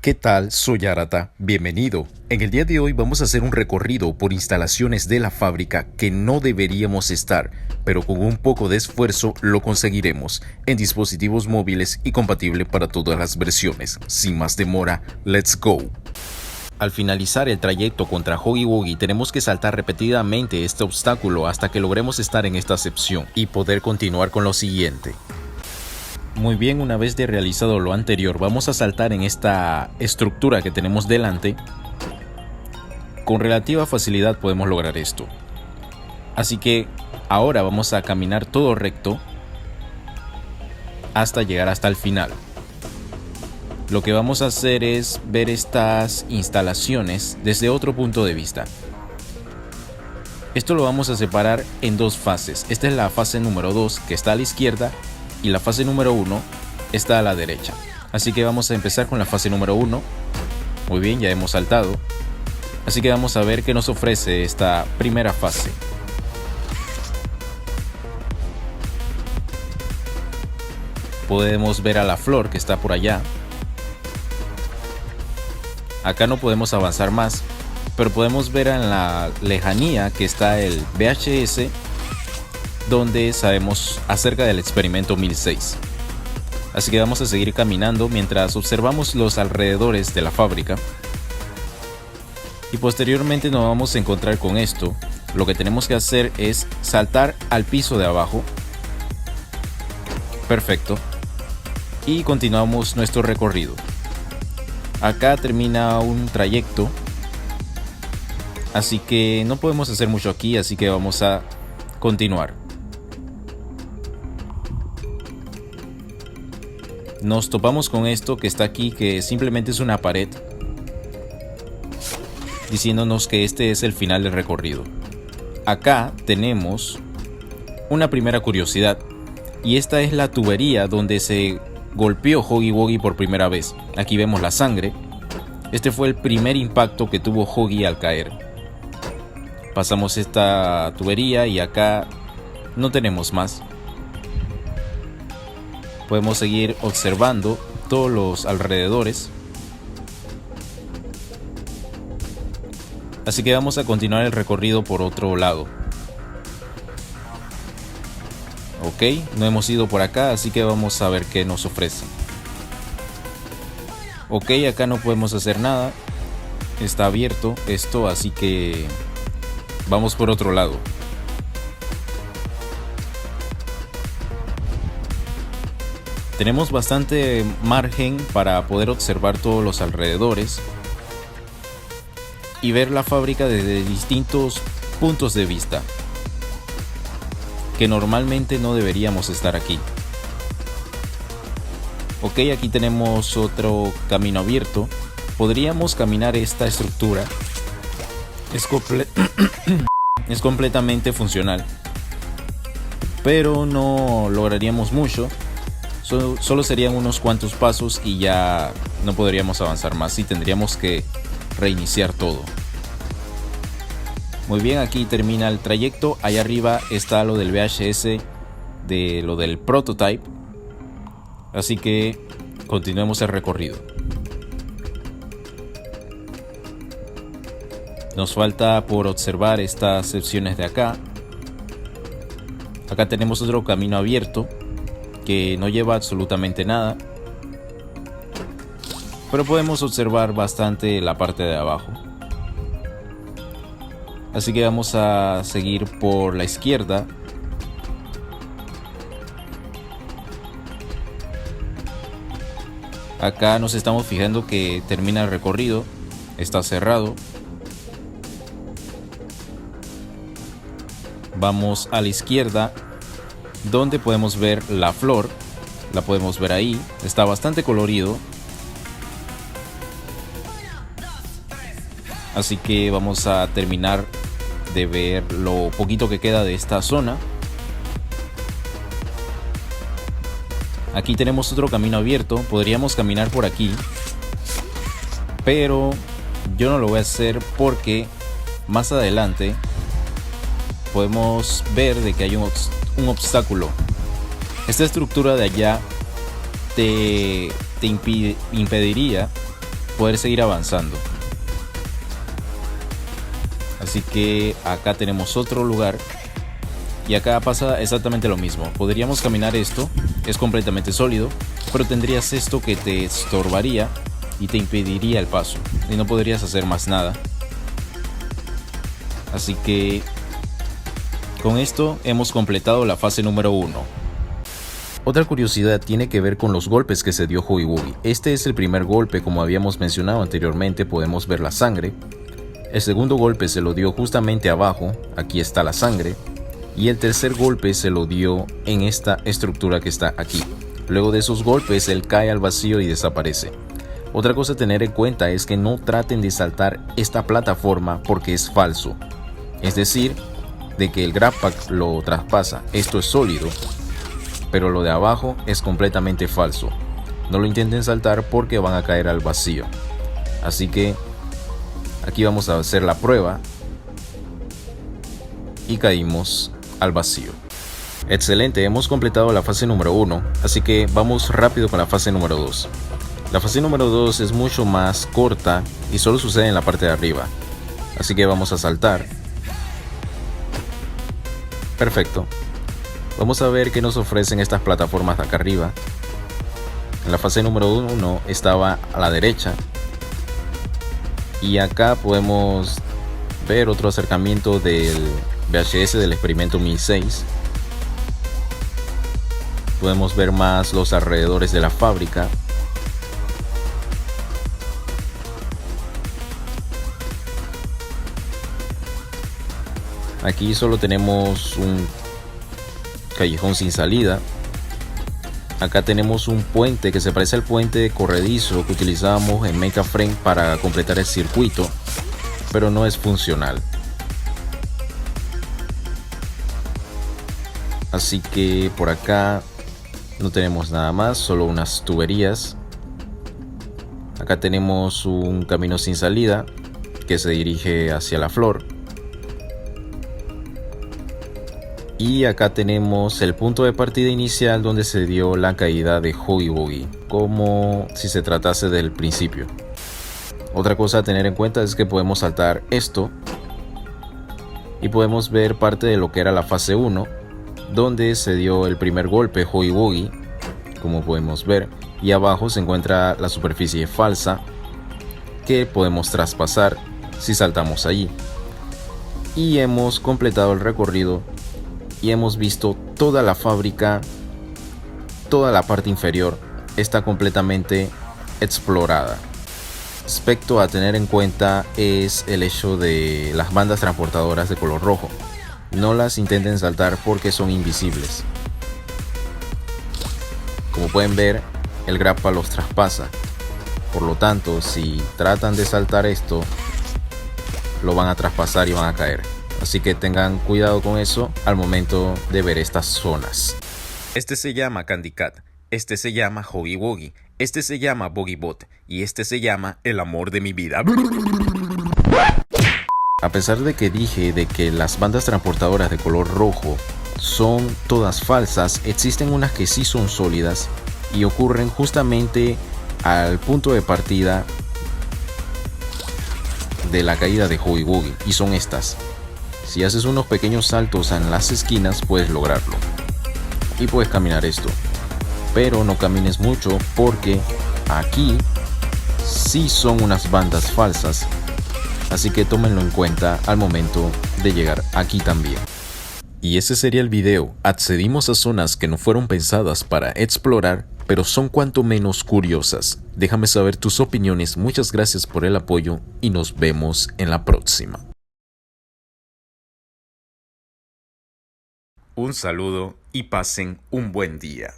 ¿Qué tal? Soy Arata, bienvenido. En el día de hoy vamos a hacer un recorrido por instalaciones de la fábrica que no deberíamos estar, pero con un poco de esfuerzo lo conseguiremos en dispositivos móviles y compatible para todas las versiones. Sin más demora, let's go. Al finalizar el trayecto contra Huggy Wuggy tenemos que saltar repetidamente este obstáculo hasta que logremos estar en esta sección y poder continuar con lo siguiente. Muy bien, una vez de realizado lo anterior, vamos a saltar en esta estructura que tenemos delante. Con relativa facilidad podemos lograr esto. Así que ahora vamos a caminar todo recto hasta llegar hasta el final. Lo que vamos a hacer es ver estas instalaciones desde otro punto de vista. Esto lo vamos a separar en dos fases. Esta es la fase número 2 que está a la izquierda y la fase número 1 está a la derecha. Así que vamos a empezar con la fase número 1. Muy bien, ya hemos saltado. Así que vamos a ver qué nos ofrece esta primera fase. Podemos ver a la flor que está por allá. Acá no podemos avanzar más, pero podemos ver en la lejanía que está el VHS, donde sabemos acerca del experimento 1006. Así que vamos a seguir caminando mientras observamos los alrededores de la fábrica. Y posteriormente nos vamos a encontrar con esto. Lo que tenemos que hacer es saltar al piso de abajo. Perfecto. Y continuamos nuestro recorrido. Acá termina un trayecto. Así que no podemos hacer mucho aquí, así que vamos a continuar. Nos topamos con esto que está aquí, que simplemente es una pared, diciéndonos que este es el final del recorrido. Acá tenemos una primera curiosidad, y esta es la tubería donde se golpeó Huggy Wuggy por primera vez. Aquí vemos la sangre. Este fue el primer impacto que tuvo Huggy al caer. Pasamos esta tubería y acá no tenemos más. Podemos seguir observando todos los alrededores. Así que vamos a continuar el recorrido por otro lado. Ok, no hemos ido por acá, así que vamos a ver qué nos ofrece. Ok, acá no podemos hacer nada. Está abierto esto, así que vamos por otro lado. Tenemos bastante margen para poder observar todos los alrededores y ver la fábrica desde distintos puntos de vista, que normalmente no deberíamos estar aquí. Ok, aquí tenemos otro camino abierto. Podríamos caminar esta estructura. Es completamente funcional, pero no lograríamos mucho. Solo serían unos cuantos pasos y ya no podríamos avanzar más y tendríamos que reiniciar todo. Muy bien, aquí termina el trayecto. Allá arriba está lo del VHS, de lo del prototype. Así que continuemos el recorrido. Nos falta por observar estas secciones de acá. Acá tenemos otro camino abierto que no lleva absolutamente nada, pero podemos observar bastante la parte de abajo. Así que vamos a seguir por la izquierda. Acá nos estamos fijando que termina el recorrido, está cerrado. Vamos a la izquierda, donde podemos ver la flor. La podemos ver ahí, está bastante colorido. Así que vamos a terminar de ver lo poquito que queda de esta zona. Aquí tenemos otro camino abierto, podríamos caminar por aquí, pero yo no lo voy a hacer porque más adelante podemos ver de que hay un obstáculo. Esta estructura de allá te impediría poder seguir avanzando. Así que acá tenemos otro lugar y acá pasa exactamente lo mismo. Podríamos caminar esto, es completamente sólido, pero tendrías esto que te estorbaría y te impediría el paso y no podrías hacer más nada. Así que con esto hemos completado la fase número 1. Otra curiosidad tiene que ver con los golpes que se dio Oogie Boogie. Este es el primer golpe, como habíamos mencionado anteriormente, podemos ver la sangre. El segundo golpe se lo dio justamente abajo, aquí está la sangre. Y el tercer golpe se lo dio en esta estructura que está aquí. Luego de esos golpes él cae al vacío y desaparece. Otra cosa a tener en cuenta es que no traten de saltar esta plataforma porque es falso. Es decir, de que el Grab Pack lo traspasa. Esto es sólido, pero lo de abajo es completamente falso. No lo intenten saltar porque van a caer al vacío. Así que aquí vamos a hacer la prueba y caímos al vacío. Excelente, hemos completado la fase número 1, así que vamos rápido con la fase número 2. La fase número 2 es mucho más corta y solo sucede en la parte de arriba. Así que vamos a saltar. Perfecto. Vamos a ver qué nos ofrecen estas plataformas de acá arriba. En la fase número 1 estaba a la derecha. Y acá podemos ver otro acercamiento del VHS del experimento 1006. Podemos ver más los alrededores de la fábrica. Aquí solo tenemos un callejón sin salida. Acá tenemos un puente que se parece al puente corredizo que utilizábamos en Mecha Frame para completar el circuito, pero no es funcional. Así que por acá no tenemos nada más, solo unas tuberías. Acá tenemos un camino sin salida que se dirige hacia la flor. Y acá tenemos el punto de partida inicial donde se dio la caída de Oogie Boogie, como si se tratase del principio. Otra cosa a tener en cuenta es que podemos saltar esto y podemos ver parte de lo que era la fase 1, donde se dio el primer golpe Oogie Boogie, como podemos ver, y abajo se encuentra la superficie falsa que podemos traspasar si saltamos allí. Y hemos completado el recorrido y hemos visto toda la fábrica, toda la parte inferior está completamente explorada. Aspecto a tener en cuenta es el hecho de las bandas transportadoras de color rojo. No las intenten saltar porque son invisibles. Como pueden ver, el grappa los traspasa. Por lo tanto, si tratan de saltar esto, lo van a traspasar y van a caer. Así que tengan cuidado con eso al momento de ver estas zonas. Este se llama Candy Cat, este se llama Oogie Boogie, este se llama Boogie Bot y este se llama El amor de mi vida. A pesar de que dije de que las bandas transportadoras de color rojo son todas falsas, existen unas que sí son sólidas y ocurren justamente al punto de partida de la caída de Oogie Boogie, y son estas. Si haces unos pequeños saltos en las esquinas puedes lograrlo y puedes caminar esto, pero no camines mucho porque aquí sí son unas bandas falsas, así que tómenlo en cuenta al momento de llegar aquí también. Y ese sería el video. Accedimos a zonas que no fueron pensadas para explorar, pero son cuanto menos curiosas. Déjame saber tus opiniones, muchas gracias por el apoyo y nos vemos en la próxima. Un saludo y pasen un buen día.